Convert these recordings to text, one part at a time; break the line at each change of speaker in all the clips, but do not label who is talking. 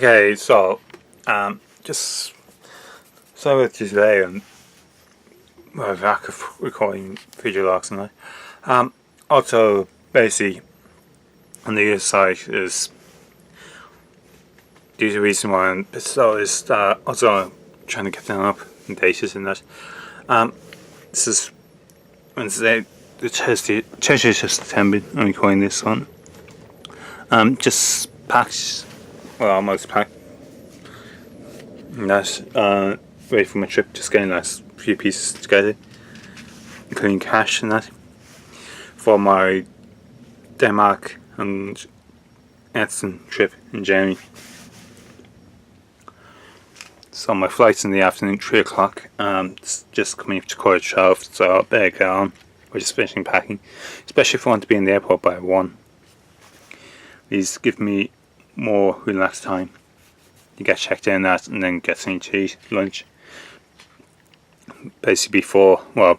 Okay, so just so with today and my back of recording video logs and that. Also, basically, on the other side is the reason why I'm so is also trying to get them up in dates and that. This is Wednesday, the 30th of September. I'm recording this one. Just packed, well, almost packed. And that, ready for my trip, just getting last few pieces together, including cash and that, for my Denmark and Edson trip in January. So my flight's in the afternoon, 3 o'clock. It's just coming up to 12:15, so I better get on. We're just finishing packing, especially if I want to be in the airport by 1. These give me more relaxed time. You get checked in that and then get something to eat, lunch. Basically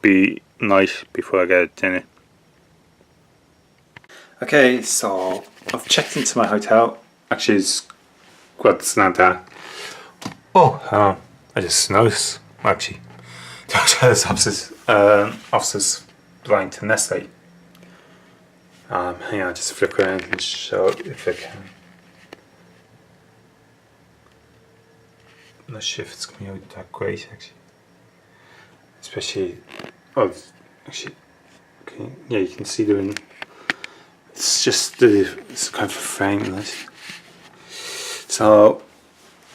be night before I get dinner. Okay, so I've checked into my hotel. Actually, it's quite not that. Oh, I just noticed, actually, the hotel's offices belong to Nestle. Hang on, just flick around and show if I can. I'm not sure if it's coming out that great, actually. Especially, actually, okay, yeah, you can see it's just it's kind of a frame, right? So,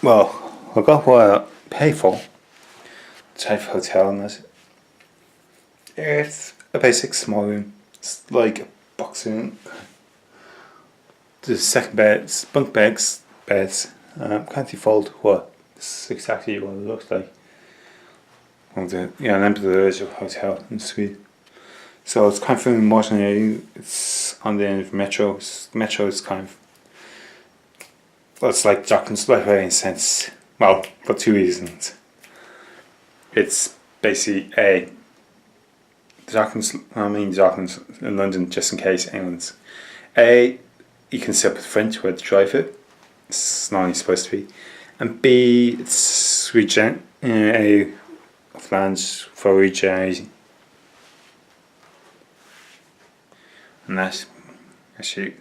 well, I got what I pay for. Type of hotel and that. It's a basic small room. It's like a box room. The second beds, bunk beds. Can't default what this is exactly what it looks like. An empty hotel in Sweden. So it's kind of in Morton area. It's on the end of Metro. Metro is kind of, well, it's like Docklands Lightway in a sense. Well, for two reasons. It's basically Docklands in London, just in case anyone's. You can sit up at the front where the drive-through. It's not only supposed to be. And B, it's area of lands for regeneration. And that, actually,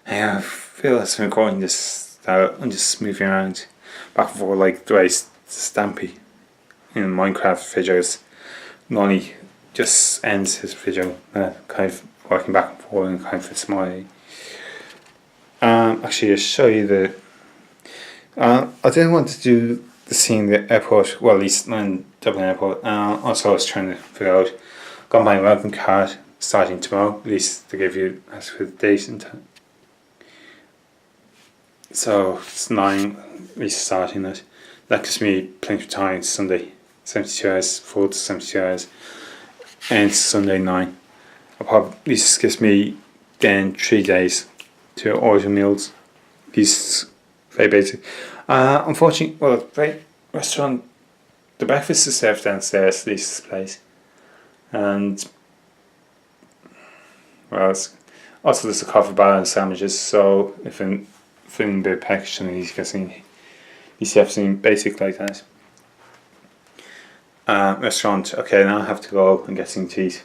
I feel as I'm recording this, I'm just moving around back and forth like the way Stampy in Minecraft videos normally just ends his video, kind of working back and forth and kind of fits my. Actually, I'll show you the. I didn't want to do the scene at the airport, well, at least not in Dublin Airport. Also, I was trying to figure out, got my welcome card starting tomorrow, at least to give you as for the date and time. So it's 9, at least starting that. That gives me plenty of time. Sunday, 72 hours, 4 to 72 hours, and Sunday 9. This gives me then 3 days to order meals. These very basic. Unfortunately, well, restaurant, the breakfast is served downstairs. This place, and well, also there's a coffee bar and sandwiches. So if I'm feeling a bit packaged, and he's getting, you have something basic like that. Restaurant. Okay, now I have to go and get some tea.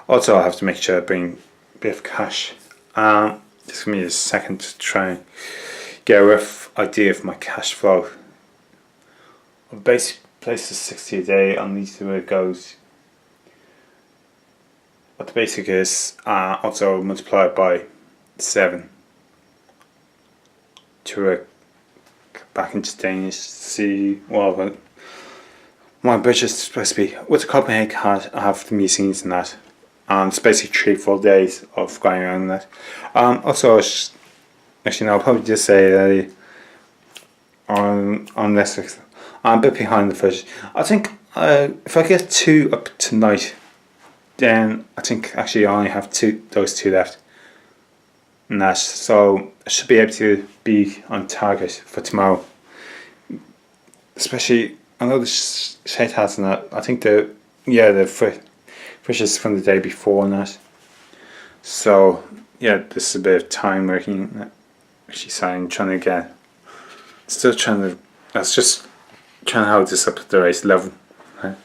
Also, I have to make sure I bring a bit of cash. Just give me a second to try and get a rough idea of my cash flow. The basic place is 60 a day, and these two where it goes. What the basic is, also multiplied by 7 to work back into Danish to see what my budget is supposed to be. With the Copenhagen card, I have the meetings and that. It's basically 3 full days of going around that. Also, actually, no, I'll probably just say that on Netflix, I'm a bit behind the footage. I think if I get 2 up tonight, then I think actually I only have those 2 left. And that, so I should be able to be on target for tomorrow. Especially, I know the shade hats and that. I think the fishes from the day before and that. So yeah, this is a bit of time working. Actually, trying to get still trying to. I was just trying to hold this up at the right level. Right?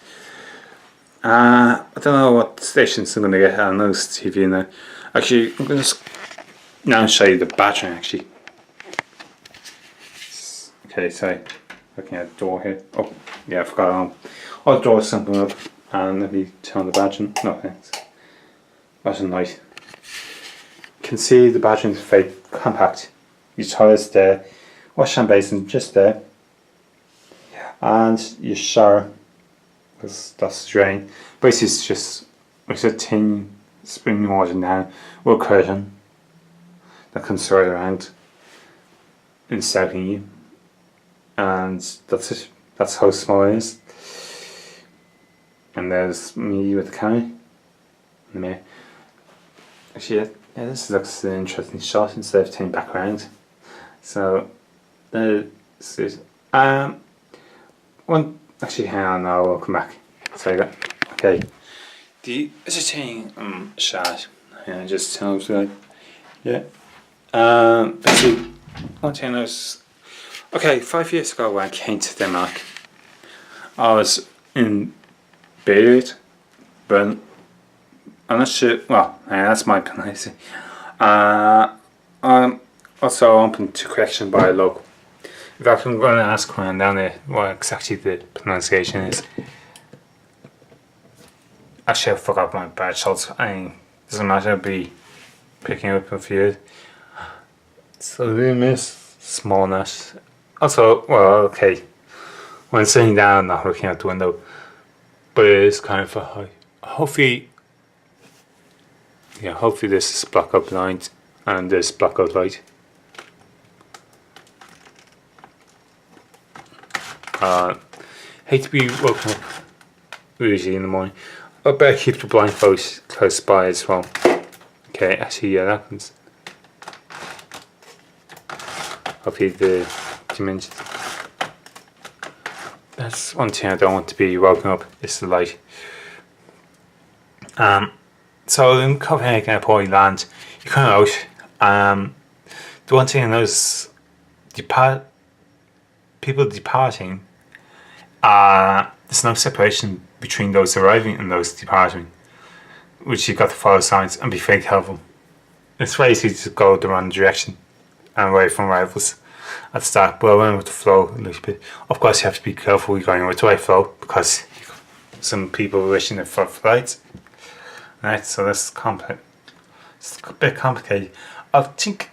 I don't know what stations I'm gonna get on those TV now. Actually, I'm gonna now show you the battery. Actually, okay, so looking at the door here. Oh, yeah, I forgot. I'll draw something up and maybe turn the battery. No thanks. That's nice. You can see the battery is very compact. Your toilet's there, wash hand basin just there, and your shower, because that's the drain. Basically, it's just like a tin spring water now with a curtain that comes right around encircling you, and that's it. That's how small it is. And there's me with the camera in the mirror. Actually, yeah, this looks an interesting shot instead of turning back around. So, this is one. Actually, hang on, now I'll come back. Sorry, that. Okay. The editing shot. Yeah, just sounds like yeah. Basically, one thing I was okay. 5 years ago, when I came to Denmark, I was in Beirut, but I'm not sure. Well, yeah, that's my pronunciation. I'm also open to correction by a local. In fact, I'm going to ask when I'm down there what exactly the pronunciation is. Actually, I forgot my badge, so it doesn't matter, I'll be picking up a few. So, the miss smallness. Also, well, okay, when sitting down, not looking out the window, but it is kind of a high. Hopefully, yeah, hopefully this is blackout blind and this blackout light. Hate to be woken up usually in the morning. I better keep the blindfold close by as well. Okay, actually, yeah, that happens. Hopefully the dimensions. That's one thing I don't want to be woken up, is the light. So in Copenhagen Airport you land, you come out. The one thing I notice, people departing, there's no separation between those arriving and those departing, which you've got to follow signs and be very careful. It's very easy to go the wrong direction and away from rivals at the start, but I went with the flow a little bit. Of course, you have to be careful with going with the right flow because some people are wishing for flights. Right, so that's complex. It's a bit complicated. I think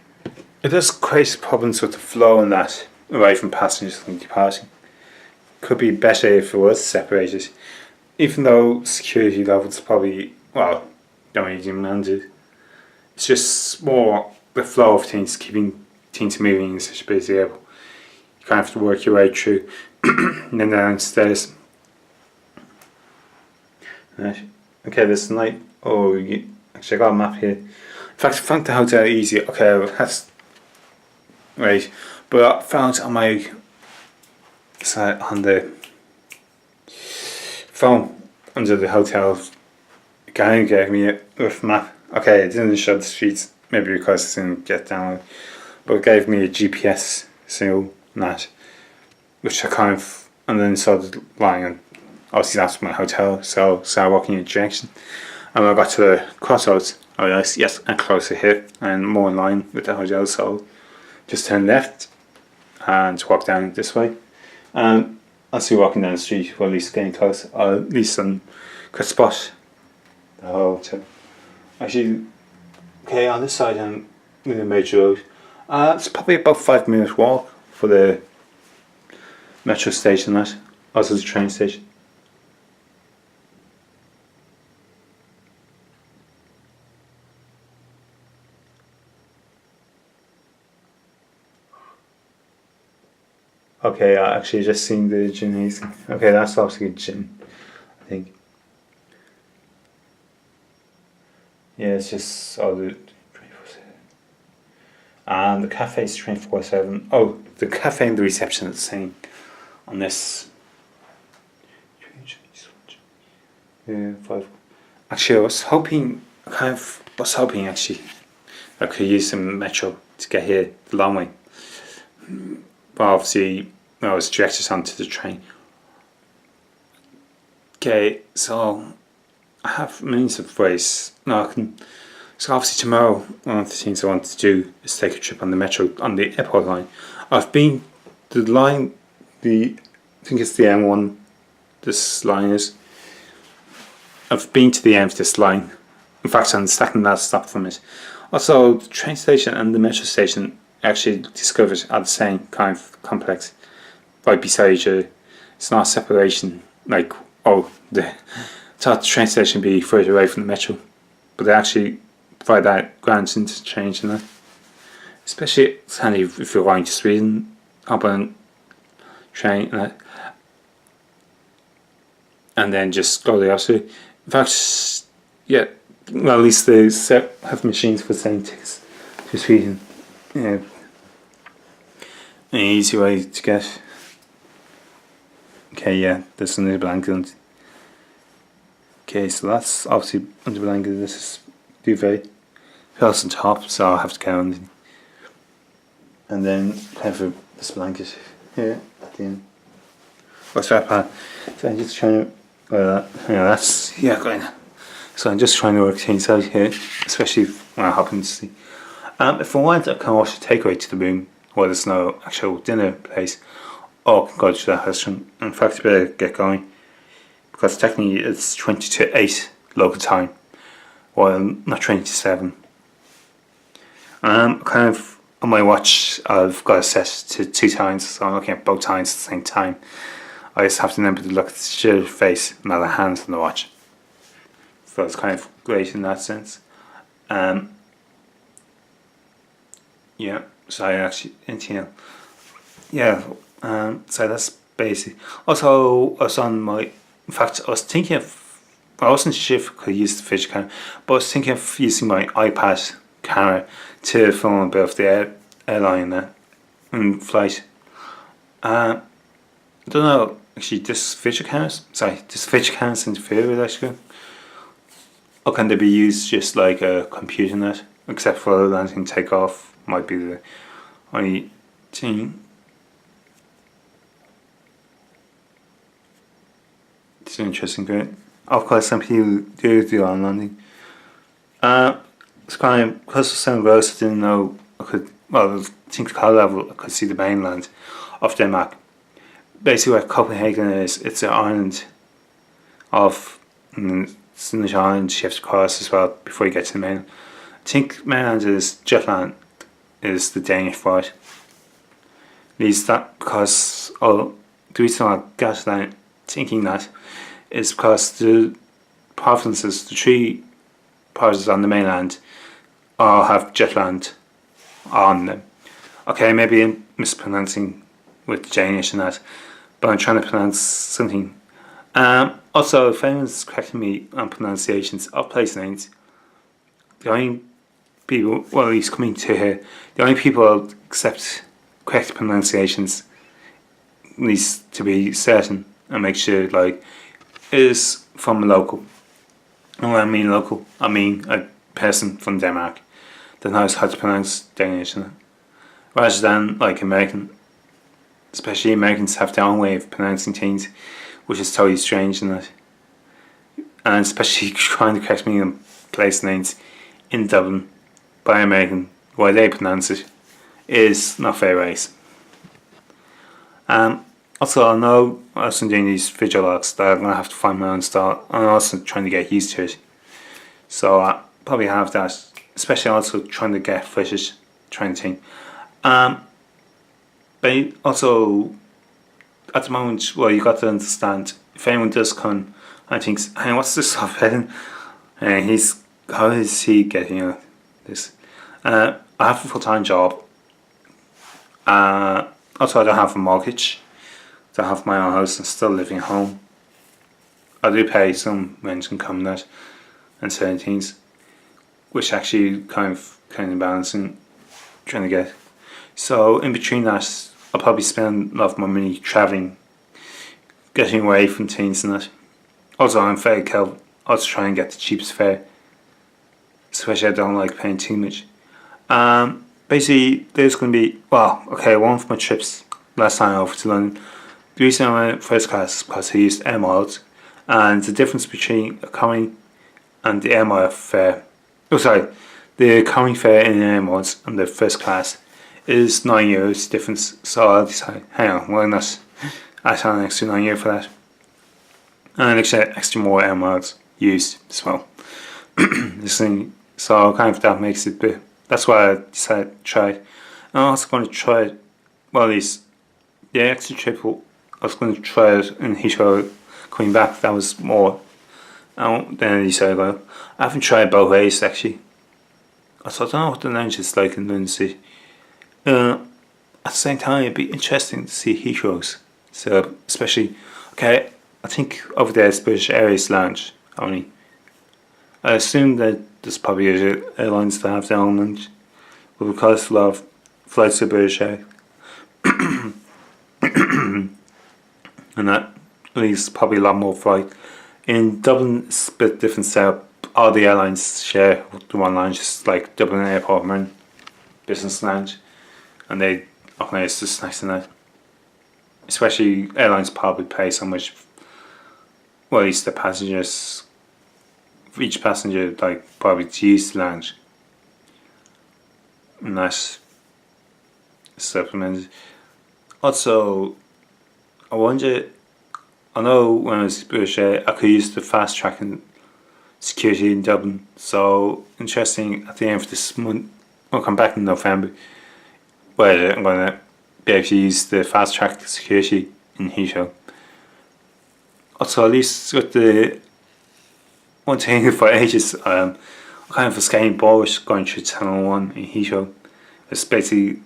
it does create problems with the flow and that away from passengers and departing. Could be better if it was separated, even though security levels probably, well, don't really demand it. It's just more the flow of things, keeping things moving in such a busy airport. You kind of have to work your way through and then downstairs. Right. Okay, there's the night. Oh, actually I got a map here. In fact, I found the hotel easy. Okay, that's right. But I found on my side on the phone under the hotel, the guy gave me a rough map. Okay, it didn't show the streets, maybe because it didn't get down, but it gave me a GPS signal and that, which I kind of, and then started lying on. Obviously, that's my hotel, so started walking in a direction. And when I got to the crossroads, I realised, yes, I'm closer here and more in line with the hotel, so just turn left and walk down this way. And as you're walking down the street, well, at least getting close, or at least on could spot the hotel. Actually, okay, on this side I'm in the major road. It's probably about 5 minutes walk for the metro station, that, also the train station. Okay, I actually just seen the gymnasium. Okay, that's obviously a gym, I think. Yeah, it's just all the 24/7. And the cafe is 24/7. Oh, the cafe and the reception are the same on this. Yeah, 5. Actually, I was hoping, actually, I could use some metro to get here the long way. but obviously I was directed onto the train. Okay, so I have means of ways. No, I can. So obviously tomorrow, one of the things I want to do is take a trip on the metro, on the airport line. I've been the line, I think it's the M1. This line is. I've been to the end of this line. In fact, I'm the second last stop from it. Also, the train station and the metro station actually discovered are the same kind of complex, right beside each other. It's not a separation like thought the train station would be further away from the metro, but they actually provide that grand interchange in that. Especially it's handy if you're going to Sweden, hop on a train and then just go the opposite. In fact, yeah, well, at least they have machines for selling tickets to Sweden. Yeah, an easy way to get. Okay, yeah, there's another blanket. Okay, so that's obviously under blanket. This is duvet. Pillows on top, so I'll have to go on. And then kind of this blanket here at the end. What's that part? So I'm just trying to. That's going. So I'm just trying to work things out here, especially when I hop into the. If I want, I can also take away to the room where there's no actual dinner place, or go to that restaurant. In fact, I better get going because technically it's 20 to 8 local time, while not 20 to 7. Kind of on my watch, I've got it set to 2 times, so I'm looking at both times at the same time. I just have to remember to look at the sheer face, not the hands on the watch. So it's kind of great in that sense. Yeah, so I actually, so that's basic. Also, I was on my, in fact, I was thinking of, I wasn't sure if I could use the fidget camera, but I was thinking of using my iPad camera to film a bit of the airline there in flight. I don't know, actually, this fidget cameras interfere with actually. Or can they be used just like a computer net, except for landing and takeoff might be the only thing. It's interesting, great. Of course, some people do on landing. It's kind of, because of some gross, I didn't know I could, well, I think the color level, I could see the mainland of Denmark. Basically where Copenhagen is, it's an island of, it's in the island you have to cross as well before you get to the mainland. I think mainland is Jutland, is the Danish part. At least that because, the reason I got that thinking that is because the provinces, the 3 provinces on the mainland, all have Jutland on them. Okay, maybe I'm mispronouncing with Danish and that, but I'm trying to pronounce something. Also, if anyone's correcting me on pronunciations of place names, the only people, well, at least coming to here, the only people who accept correct pronunciations needs to be certain and make sure, like, is from a local. And when I mean local, I mean a person from Denmark that knows how to pronounce Danish, rather than like American. Especially Americans have their own way of pronouncing things, which is totally strange, and especially trying to correct me on place names in Dublin by American, why they pronounce it is not fair race. Also, I know as I'm doing these video logs that I'm going to have to find my own style. I'm also trying to get used to it, so I probably have that. Especially also trying to get footage, trying to think. But also, at the moment, well, you got to understand, if anyone does come and thinks, hey, what's this subheading? And how is he getting this? I have a full-time job. Also, I don't have a mortgage. I have my own house and still living at home. I do pay some rent income net and certain things, which actually kind of balancing, trying to get. So in between that, I'll probably spend a lot of my money travelling, getting away from things and that. Also, I'm very careful. I'll try and get the cheapest fare, especially I don't like paying too much. Basically, there's going to be, one of my trips last time over to London. The reason I went first class is because I used air miles, and the difference between economy and the air mile fare. Oh, sorry, the economy fare in air miles and the first class is €9 difference. So I decided, hang on, why not add on an extra €9 for that, and extra more air miles used as well. So kind of that makes it bit. That's why I decided to try it. I'm also going to try it. Well, at least the extra triple. I was going to try it in Heathrow coming back. That was more. Then I decided, well, I haven't tried both ways actually. I thought, I don't know what the lounge is like in London City. At the same time, it'd be interesting to see Heathrow's. So, especially, okay, I think over there it's British Airways Lounge only. I assume that there's probably airlines that have their own lounge, but because a lot of flights to British Air, and that leaves probably a lot more flight. In Dublin, it's a bit different setup. All the airlines share the one lounge, it's like Dublin Airport Marin Business Lounge, and it's just nice and nice. Especially airlines probably pay so much. Well, at least the passengers, for each passenger, like probably to use the lounge, and that's supplemented. Also, I wonder. I know when I was British Air, I could use the fast track and security in Dublin. So interesting. At the end of this month, I'll come back in November. Well, I'm gonna be able to use the fast track security in Heathrow. Also, at least with the one thing for ages, I'm kind of a skating board going through Channel 1 in Heathrow. It's basically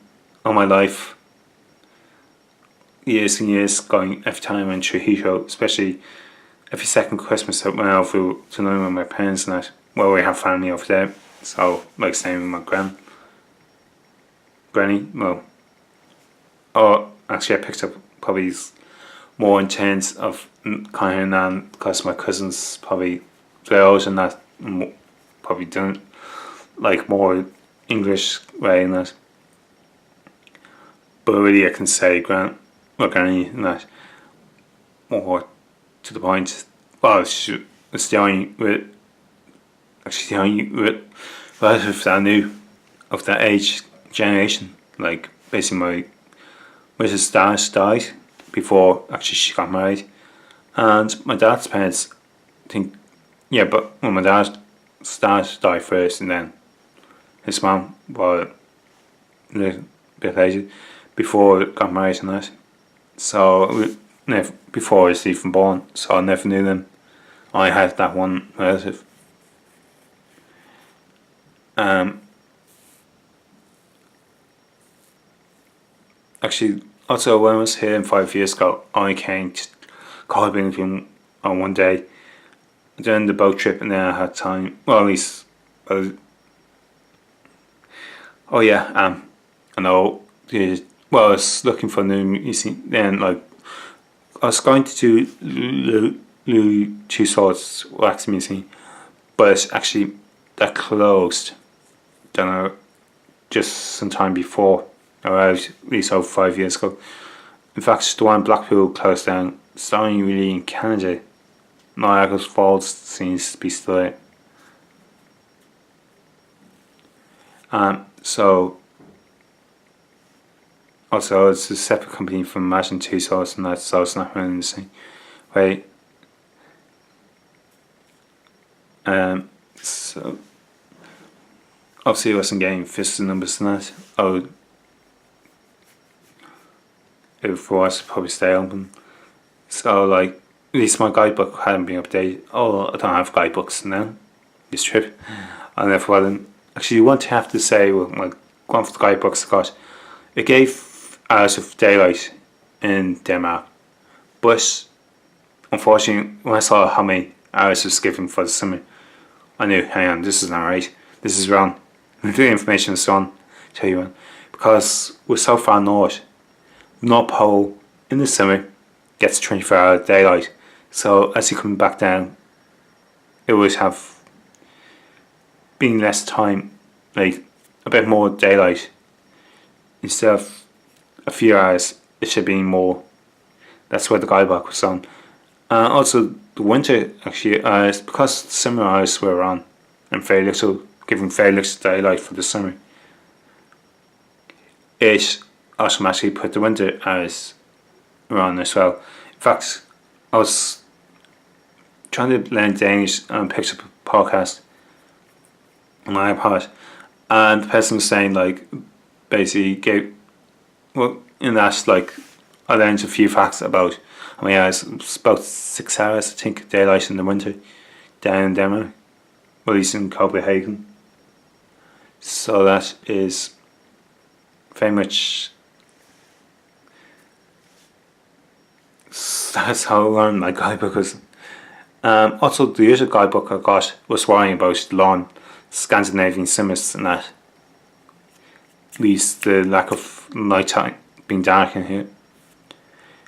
all my life, years and years, going every time I went through Heathrow, especially every second Christmas I went over to London with my parents and that. Well, we have family over there, so like staying with my granny. Well, oh, actually, I picked up probably more intense of kind of nan because my cousins probably they're older than that, and probably don't like more English way in that. But really, I can say granny and that more to the point. Well, it's the only relative that I knew of that age generation. Like basically, my Mrs. Dad died before actually she got married, and my dad's parents think but when my dad's dad died first, and then his mum was a little bit later before got married and that. So never before I was even born, so I never knew them. I had that one relative. Actually, also when I was here 5 years ago, I came to Copenhagen on one day, during the boat trip, and then I had time. Well, at least, I know. Well, I was looking for new music. Then, like, I was going to do Lou Two Swords Wax Museum, but actually that closed. Don't know, just some time before, or at least over 5 years ago. In fact, the one in Blackpool closed down. It's only really in Canada. Niagara Falls seems to be still there. So also it's a separate company from Imagine Two Swords, and that's so it's not running the same way. So obviously I wasn't getting fisted numbers and that. If it was, probably stay open. So like, at least my guidebook hadn't been updated. Oh, I don't have guidebooks now this trip. I never bothered. Actually, one thing I have to say with my one of the guidebooks I got, it gave hours of daylight in Denmark, but unfortunately, when I saw how many hours was given for the summer, I knew, hang on, this is not right. This is wrong. The information is wrong. Tell you what, because we're so far north, North Pole in the summer gets 24-hour daylight. So as you come back down, it would have been less time, like a bit more daylight instead of a few hours it should be more. That's where the guidebook was on. Also, the winter actually, it's because the summer hours were on and very little, giving very little daylight for the summer. It automatically put the winter hours on as well. In fact, I was trying to learn Danish and picked up a podcast on my iPod, and the person was saying like basically gave in that like I learned a few facts about how many hours. It's about 6 hours I think daylight in the winter down in Denmark, at least in Copenhagen. So that is very much. That's how I learned my guidebook was. Also, the other guidebook I got was worrying about the lawn, Scandinavian summers and that. At least the lack of night time being dark in here.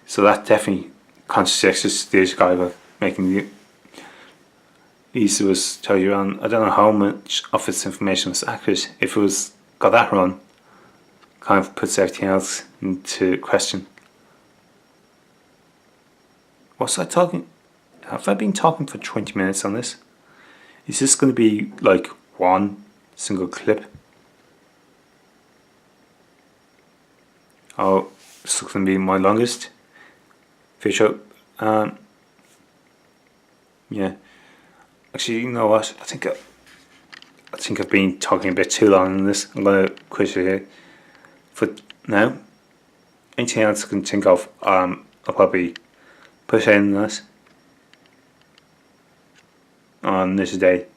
So that definitely contradicts the other guidebook, making the easy was tell you on. I don't know how much of its information was accurate. If it was got that wrong, kind of puts everything else into question. Was I talking? Have I been talking for 20 minutes on this? Is this going to be like one single clip? Oh, this is going to be my longest video. Yeah. Actually, you know what? I think I've been talking a bit too long on this. I'm going to quit it here for now. Anything else I can think of, I'll probably put in this on this day.